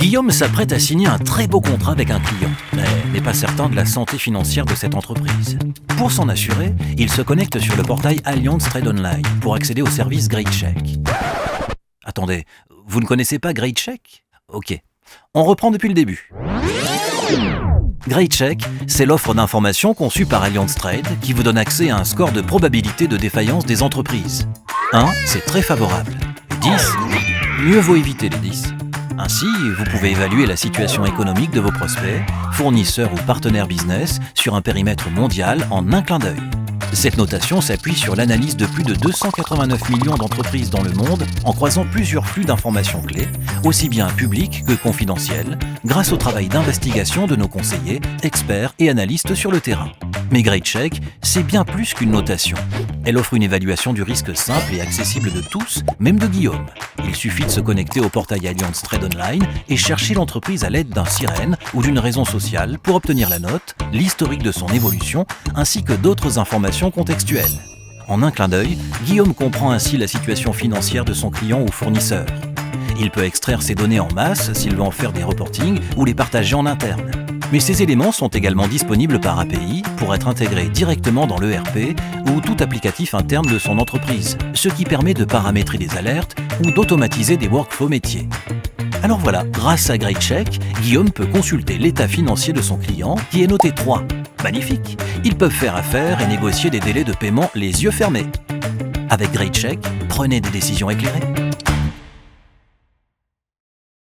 Guillaume s'apprête à signer un très beau contrat avec un client, mais n'est pas certain de la santé financière de cette entreprise. Pour s'en assurer, il se connecte sur le portail Allianz Trade Online pour accéder au service GreatCheck. Attendez, vous ne connaissez pas GreatCheck ? Ok, on reprend depuis le début. GreatCheck, c'est l'offre d'information conçue par Allianz Trade qui vous donne accès à un score de probabilité de défaillance des entreprises. 1, c'est très favorable. 10, mieux vaut éviter les 10. Ainsi, vous pouvez évaluer la situation économique de vos prospects, fournisseurs ou partenaires business sur un périmètre mondial en un clin d'œil. Cette notation s'appuie sur l'analyse de plus de 289 millions d'entreprises dans le monde en croisant plusieurs flux d'informations clés, aussi bien publics que confidentiels, grâce au travail d'investigation de nos conseillers, experts et analystes sur le terrain. Mais GreatCheck, c'est bien plus qu'une notation. Elle offre une évaluation du risque simple et accessible de tous, même de Guillaume. Il suffit de se connecter au portail Allianz Trade Online et chercher l'entreprise à l'aide d'un sirène ou d'une raison sociale pour obtenir la note, l'historique de son évolution, ainsi que d'autres informations contextuelles. En un clin d'œil, Guillaume comprend ainsi la situation financière de son client ou fournisseur. Il peut extraire ces données en masse s'il veut en faire des reportings ou les partager en interne. Mais ces éléments sont également disponibles par API pour être intégrés directement dans l'ERP ou tout applicatif interne de son entreprise, ce qui permet de paramétrer des alertes ou d'automatiser des workflows métiers. Alors voilà, grâce à GreatCheck, Guillaume peut consulter l'état financier de son client qui est noté 3. Magnifique! Ils peuvent faire affaire et négocier des délais de paiement les yeux fermés. Avec GreatCheck, prenez des décisions éclairées.